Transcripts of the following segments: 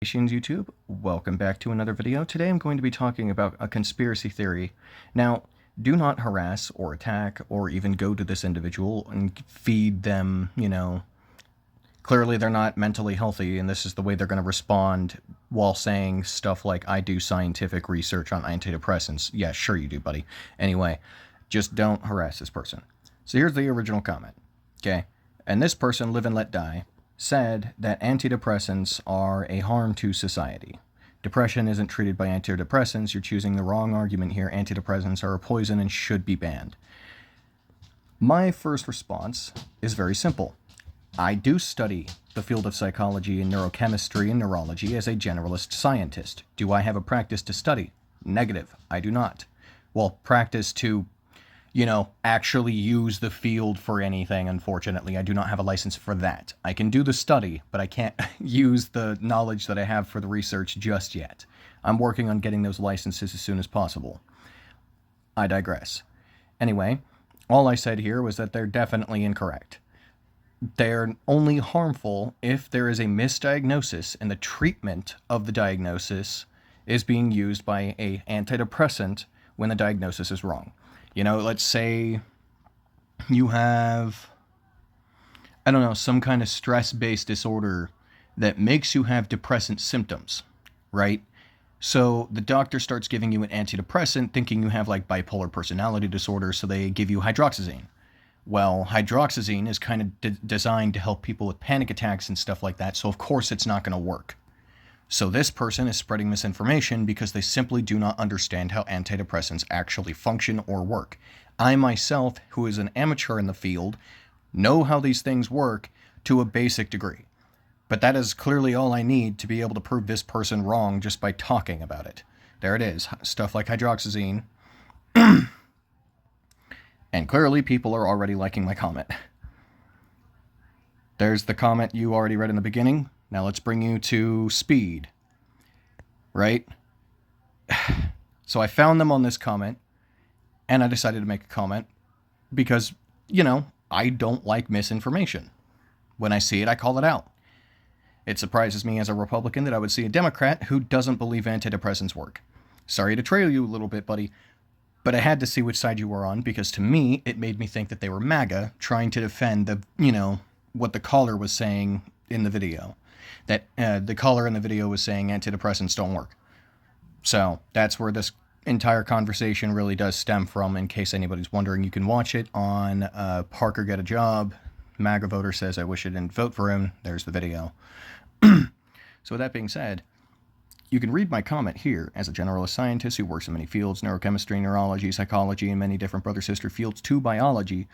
YouTube, welcome back to another video. Today I'm going to be talking about a conspiracy theory. Now, do not harass or attack or even go to this individual and feed them, clearly they're not mentally healthy and this is the way they're going to respond while saying stuff like, I do scientific research on antidepressants. Yeah, sure you do, buddy. Anyway, just don't harass this person. So here's the original comment, okay? And this person, Live and Let Die, said that antidepressants are a harm to society. Depression isn't treated by antidepressants. You're choosing the wrong argument here. Antidepressants are a poison and should be banned. My first response is very simple. I do study the field of psychology and neurochemistry and neurology as a generalist scientist. Do I have a practice to study? Negative. I do not. Well, practice to actually use the field for anything, unfortunately. I do not have a license for that. I can do the study, but I can't use the knowledge that I have for the research just yet. I'm working on getting those licenses as soon as possible. I digress. Anyway, all I said here was that they're definitely incorrect. They're only harmful if there is a misdiagnosis and the treatment of the diagnosis is being used by an antidepressant when the diagnosis is wrong. Let's say you have, some kind of stress-based disorder that makes you have depressant symptoms, right? So the doctor starts giving you an antidepressant thinking you have like bipolar personality disorder, so they give you hydroxyzine. Well, hydroxyzine is kind of designed to help people with panic attacks and stuff like that, so of course it's not going to work. So this person is spreading misinformation because they simply do not understand how antidepressants actually function or work. I myself, who is an amateur in the field, know how these things work to a basic degree. But that is clearly all I need to be able to prove this person wrong just by talking about it. There it is, stuff like hydroxyzine. And clearly people are already liking my comment. There's the comment you already read in the beginning. Now let's bring you to speed, right? So I found them on this comment, and I decided to make a comment because, I don't like misinformation. When I see it, I call it out. It surprises me as a Republican that I would see a Democrat who doesn't believe antidepressants work. Sorry to trail you a little bit, buddy, but I had to see which side you were on because to me, it made me think that they were MAGA trying to defend what the caller was saying in the video. That the caller in the video was saying antidepressants don't work. So that's where this entire conversation really does stem from. In case anybody's wondering, you can watch it on Parker Get a Job. MAGA voter says, I wish I didn't vote for him. There's the video. So with that being said, you can read my comment here. As a generalist scientist who works in many fields, neurochemistry, neurology, psychology, and many different brother-sister fields to biology,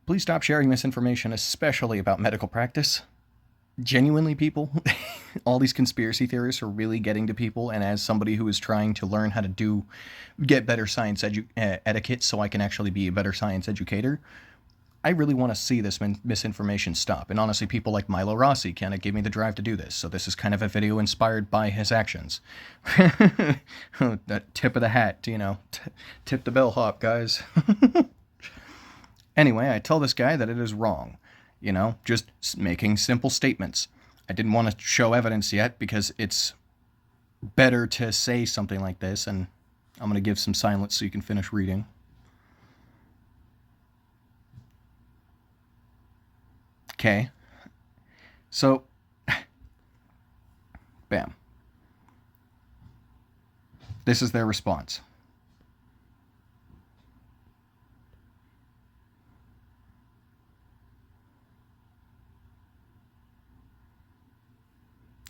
please stop sharing misinformation, especially about medical practice. Genuinely, people, all these conspiracy theorists are really getting to people, and as somebody who is trying to learn how to get better science etiquette so I can actually be a better science educator, I really want to see this misinformation stop. And honestly, people like Milo Rossi kind of gave me the drive to do this, so this is kind of a video inspired by his actions. That tip of the hat, tip the bellhop, guys. Anyway, I tell this guy that it is wrong. Just making simple statements. I didn't want to show evidence yet because it's better to say something like this, and I'm going to give some silence so you can finish reading. Okay. So, bam. This is their response.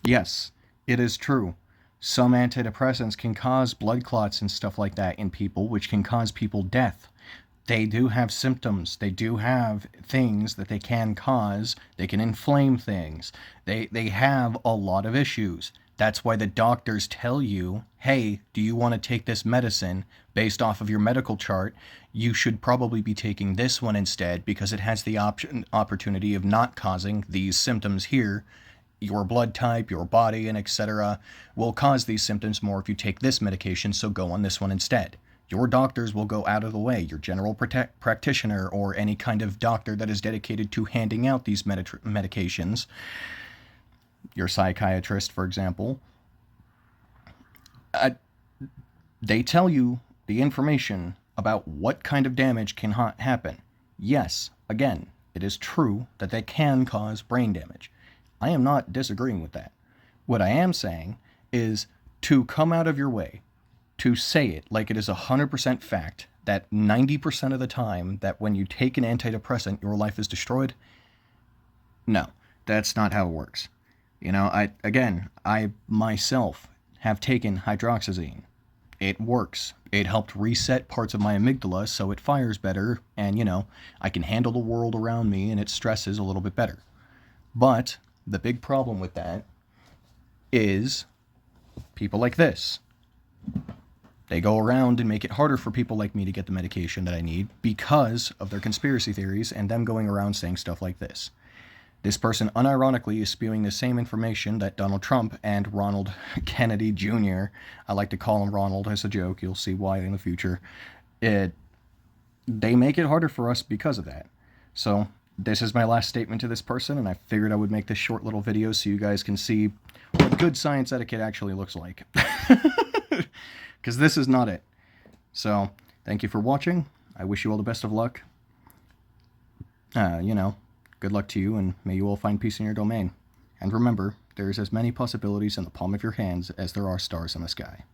Yes, it is true. Some antidepressants can cause blood clots and stuff like that in people, which can cause people death. They do have symptoms. They do have things that they can cause. They can inflame things. They have a lot of issues. That's why the doctors tell you, hey, do you want to take this medicine based off of your medical chart? You should probably be taking this one instead because it has the opportunity of not causing these symptoms here. Your blood type, your body, and etc. will cause these symptoms more if you take this medication, so go on this one instead. Your doctors will go out of the way, your general practitioner or any kind of doctor that is dedicated to handing out these medications, your psychiatrist, for example, They tell you the information about what kind of damage can happen. Yes, again, it is true that they can cause brain damage. I am not disagreeing with that. What I am saying is to come out of your way to say it like it is 100% fact that 90% of the time that when you take an antidepressant, your life is destroyed. No, that's not how it works. I myself have taken hydroxyzine. It works. It helped reset parts of my amygdala so it fires better, and I can handle the world around me and it stresses a little bit better. But the big problem with that is people like this. They go around and make it harder for people like me to get the medication that I need because of their conspiracy theories and them going around saying stuff like this. This person unironically is spewing the same information that Donald Trump and Ronald Kennedy Jr., I like to call him Ronald as a joke, you'll see why in the future, they make it harder for us because of that. So this is my last statement to this person, and I figured I would make this short little video so you guys can see what good science etiquette actually looks like. Because this is not it. So, thank you for watching. I wish you all the best of luck. Good luck to you, and may you all find peace in your domain. And remember, there is as many possibilities in the palm of your hands as there are stars in the sky.